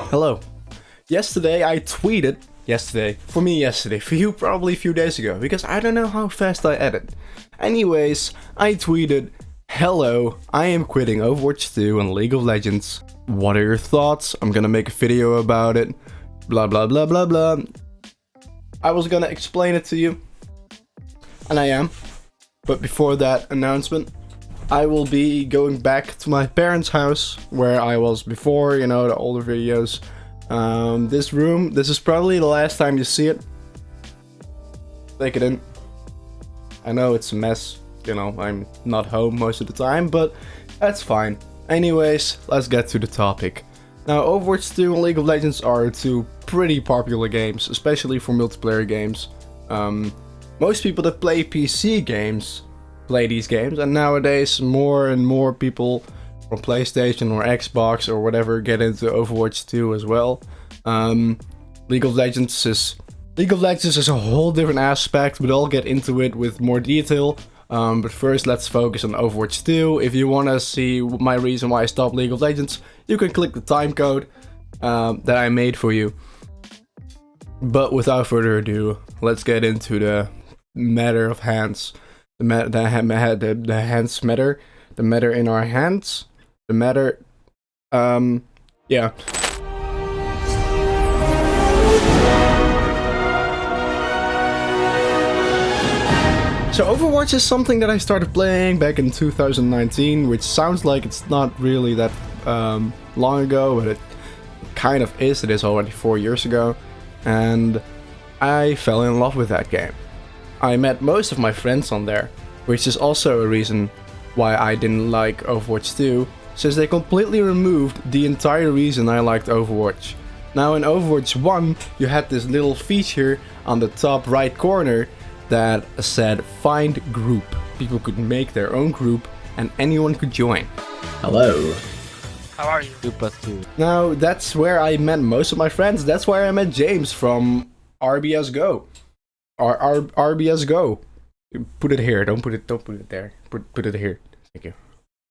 Hello. Yesterday I tweeted, for you probably a few days ago, because I don't know how fast I edit. Anyways, I tweeted, hello, I am quitting Overwatch 2 and League of Legends. What are your thoughts? I'm gonna make a video about it. Blah blah blah blah blah. I was gonna explain it to you, and I am. But before that announcement, I will be going back to my parents' house where I was before, you know, the older videos. This room, this is probably the last time you see it. Take it in. I know it's a mess, you know, I'm not home most of the time, but that's fine. Anyways, let's get to the topic. Now, Overwatch 2 and League of Legends are two pretty popular games, especially for multiplayer games. Most people that play PC games play these games, and nowadays more and more people from PlayStation or Xbox or whatever get into Overwatch 2 as well. League of Legends is a whole different aspect, but I'll get into it with more detail. But first, let's focus on Overwatch 2. If you want to see my reason why I stopped League of Legends, you can click the timecode that I made for you. But without further ado, let's get into the matter of hands. The hands matter. The matter in our hands. The matter. Yeah. So Overwatch is something that I started playing back in 2019, which sounds like it's not really that long ago, but it kind of is. It is already 4 years ago, and I fell in love with that game. I met most of my friends on there, which is also a reason why I didn't like Overwatch 2, since they completely removed the entire reason I liked Overwatch. Now in Overwatch 1, you had this little feature on the top right corner that said find group. People could make their own group and anyone could join. Hello. How are you? 2+2. Now that's where I met most of my friends. That's where I met James from RBS Go. RBS Go. Put it here. Don't put it there. Put it here. Thank you.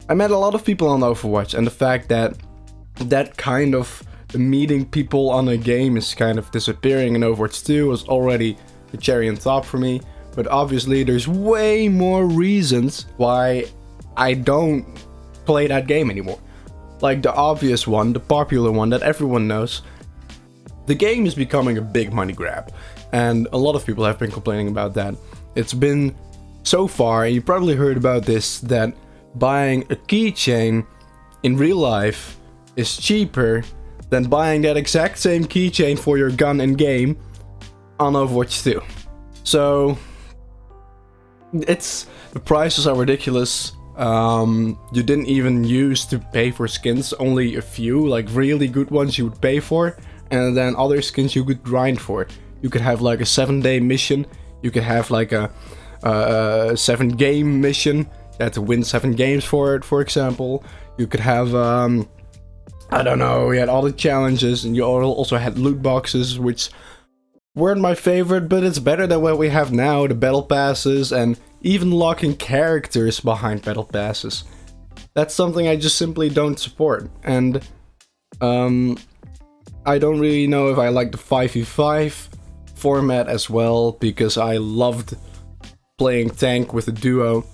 I met a lot of people on Overwatch, and the fact that kind of meeting people on a game is kind of disappearing in Overwatch 2 was already the cherry on top for me. But obviously there's way more reasons why I don't play that game anymore. Like the obvious one, the popular one that everyone knows. The game is becoming a big money grab, and a lot of people have been complaining about that. It's been so far, and you probably heard about this, that buying a keychain in real life is cheaper than buying that exact same keychain for your gun in game on Overwatch 2. So the prices are ridiculous. You didn't even use to pay for skins, only a few, like really good ones you would pay for, and then other skins you could grind for. You could have like a 7-day mission, you could have like a 7-game mission, you had to win 7 games for it, for example. You could have, I don't know, you had all the challenges, and you also had loot boxes, which weren't my favorite, but it's better than what we have now, the battle passes, and even locking characters behind battle passes. That's something I just simply don't support, and I don't really know if I like the 5v5 format as well, because I loved playing tank with a duo,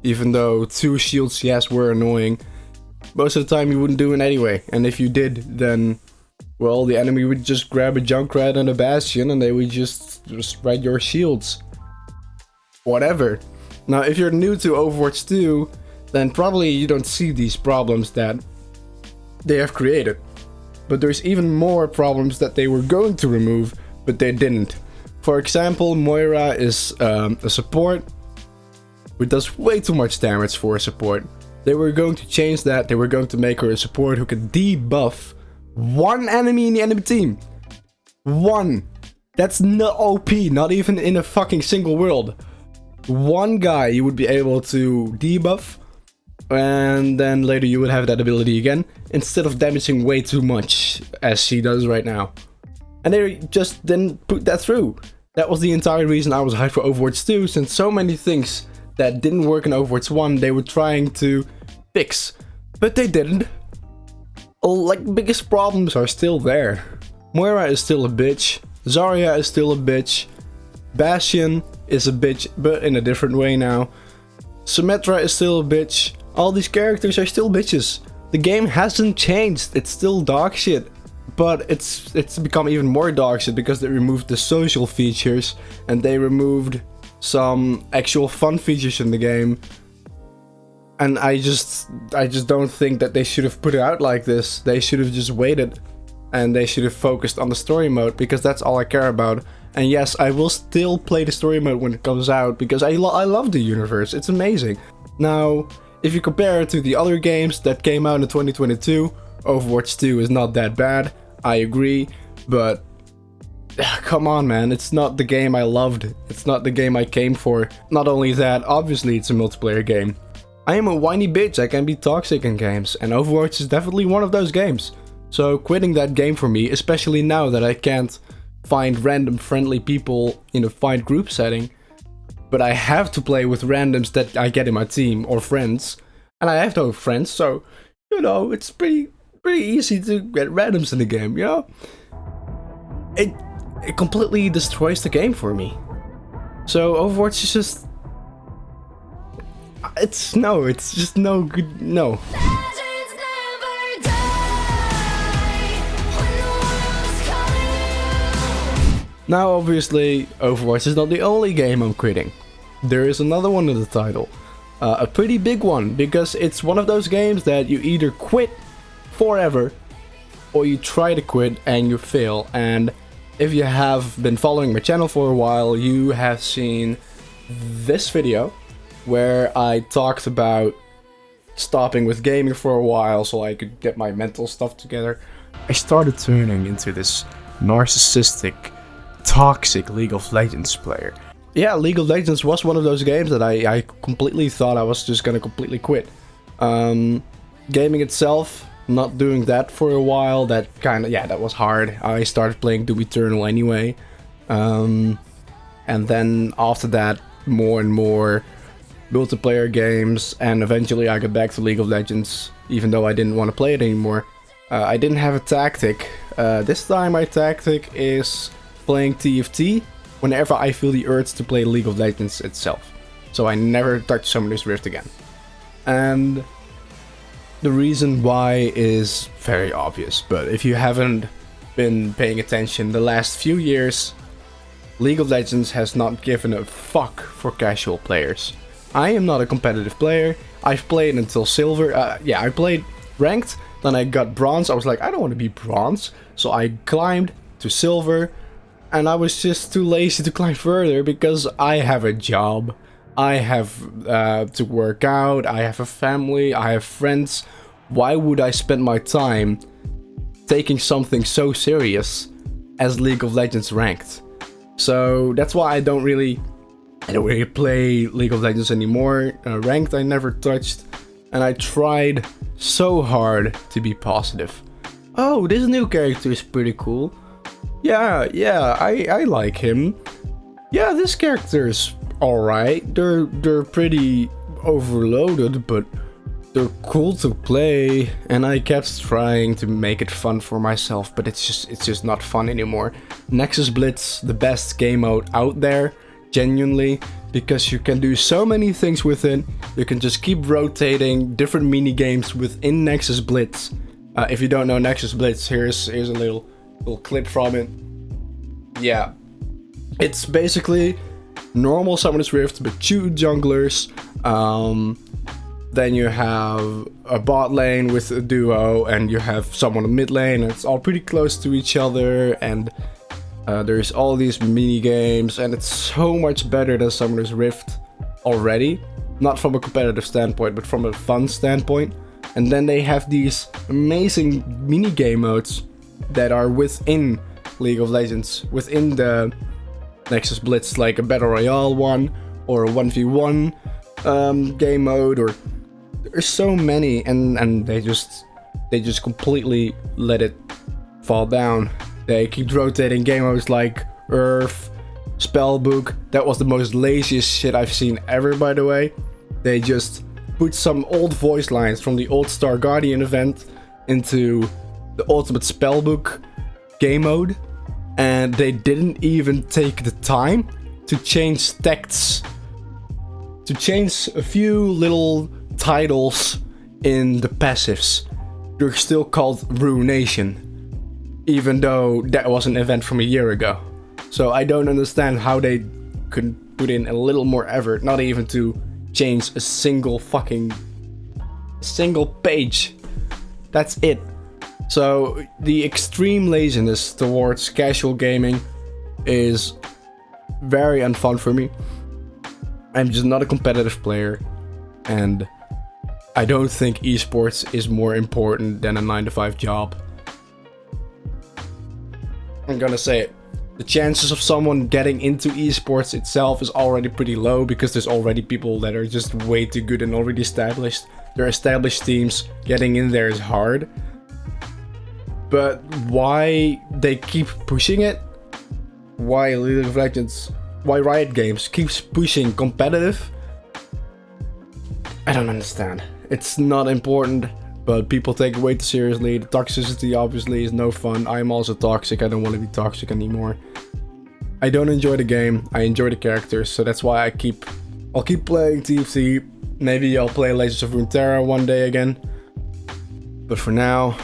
even though 2 shields, yes, were annoying. Most of the time you wouldn't do it anyway, and if you did, then, well, the enemy would just grab a Junkrat and a Bastion, and they would just spread your shields. Whatever. Now, if you're new to Overwatch 2, then probably you don't see these problems that they have created. But there's even more problems that they were going to remove, but they didn't. For example, Moira is a support, which does way too much damage for a support. They were going to change that. They were going to make her a support who could debuff one enemy in the enemy team. One. That's not OP, not even in a fucking single world. One guy you would be able to debuff, and then later you would have that ability again, instead of damaging way too much, as she does right now. And they just didn't put that through. That was the entire reason I was hyped for Overwatch 2, since so many things that didn't work in Overwatch 1 they were trying to fix. But they didn't. like, biggest problems are still there. Moira is still a bitch. Zarya is still a bitch. Bastion is a bitch, but in a different way now. Symmetra is still a bitch. All these characters are still bitches. The game hasn't changed. It's still dog shit. But it's become even more dog shit because they removed the social features and they removed some actual fun features in the game. And I just don't think that they should have put it out like this. They should have just waited and they should have focused on the story mode, because that's all I care about. And yes, I will still play the story mode when it comes out because I love the universe. It's amazing. Now, if you compare it to the other games that came out in 2022, Overwatch 2 is not that bad. I agree, but come on, man, it's not the game I loved. It's not the game I came for. Not only that, obviously it's a multiplayer game. I am a whiny bitch, I can be toxic in games, and Overwatch is definitely one of those games. So quitting that game for me, especially now that I can't find random friendly people in a fight group setting, but I have to play with randoms that I get in my team or friends, and I have no friends, so, you know, it's pretty easy to get randoms in the game, you know? It completely destroys the game for me. So Overwatch is just... It's just no good, no. Now obviously, Overwatch is not the only game I'm quitting. There is another one in the title. A pretty big one, because it's one of those games that you either quit forever, or you try to quit and you fail. And if you have been following my channel for a while, you have seen this video where I talked about stopping with gaming for a while so I could get my mental stuff together. I started turning into this narcissistic, toxic League of Legends player. Yeah, League of Legends was one of those games that I completely thought I was just gonna completely quit. Gaming itself, not doing that for a while, that was hard. I started playing Doom Eternal anyway. And then after that, more and more multiplayer games, and eventually I got back to League of Legends, even though I didn't want to play it anymore. I didn't have a tactic. This time my tactic is playing TFT whenever I feel the urge to play League of Legends itself. So I never touch Summoner's Rift again. And the reason why is very obvious, but if you haven't been paying attention the last few years, League of Legends has not given a fuck for casual players. I am not a competitive player. I've played until silver. I played ranked, then I got bronze. I was like, I don't want to be bronze. So I climbed to silver, and I was just too lazy to climb further because I have a job. I have to work out, I have a family, I have friends. Why would I spend my time taking something so serious as League of Legends ranked? So that's why I don't really play League of Legends anymore. Ranked I never touched, and I tried so hard to be positive. Oh, this new character is pretty cool. Yeah, I like him. Yeah, this character is alright. They're pretty overloaded, but they're cool to play. And I kept trying to make it fun for myself, but it's just not fun anymore. Nexus Blitz, the best game mode out there, genuinely, because you can do so many things with it. You can just keep rotating different mini games within Nexus Blitz. If you don't know Nexus Blitz, here's a little clip from it. Yeah, it's basically normal Summoner's Rift, but 2 junglers. Then you have a bot lane with a duo, and you have someone in mid lane, and it's all pretty close to each other, and there's all these mini games, and it's so much better than Summoner's Rift already. Not from a competitive standpoint, but from a fun standpoint. And then they have these amazing mini game modes that are within League of Legends, within the Nexus Blitz, like a Battle Royale one, or a 1v1 game mode, or there's so many, and they just completely let it fall down. They keep rotating game modes like Earth, Spellbook. That was the most laziest shit I've seen ever, by the way. They just put some old voice lines from the old Star Guardian event into the ultimate spellbook game mode, and they didn't even take the time to change texts, to change a few little titles in the passives. They're still called Ruination, even though that was an event from a year ago. So I don't understand how they couldn't put in a little more effort, not even to change a single page. That's it. So the extreme laziness towards casual gaming is very unfun for me. I'm just not a competitive player, and I don't think esports is more important than a 9-to-5 job. I'm gonna say it. The chances of someone getting into esports itself is already pretty low because there's already people that are just way too good and already established. They're established teams. Getting in there is hard. But why they keep pushing it? Why League of Legends? Why Riot Games keeps pushing competitive? I don't understand. It's not important, but people take it way too seriously. The toxicity obviously is no fun. I'm also toxic. I don't want to be toxic anymore. I don't enjoy the game. I enjoy the characters, so that's why I'll keep playing TFT. Maybe I'll play Legends of Runeterra one day again. But for now,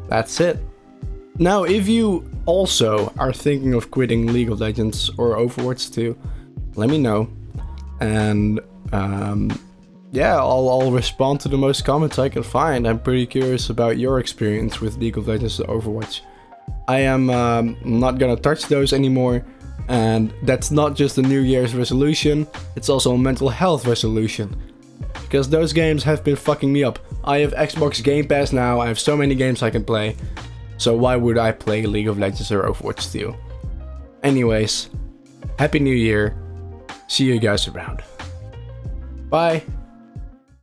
that's it. Now, if you also are thinking of quitting League of Legends or Overwatch 2, let me know. And yeah, I'll respond to the most comments I can find. I'm pretty curious about your experience with League of Legends and Overwatch. I am not gonna touch those anymore, and that's not just a New Year's resolution, it's also a mental health resolution. Because those games have been fucking me up. I have Xbox Game Pass now, I have so many games I can play. So why would I play League of Legends or Overwatch 2? Anyways, Happy New Year. See you guys around. Bye.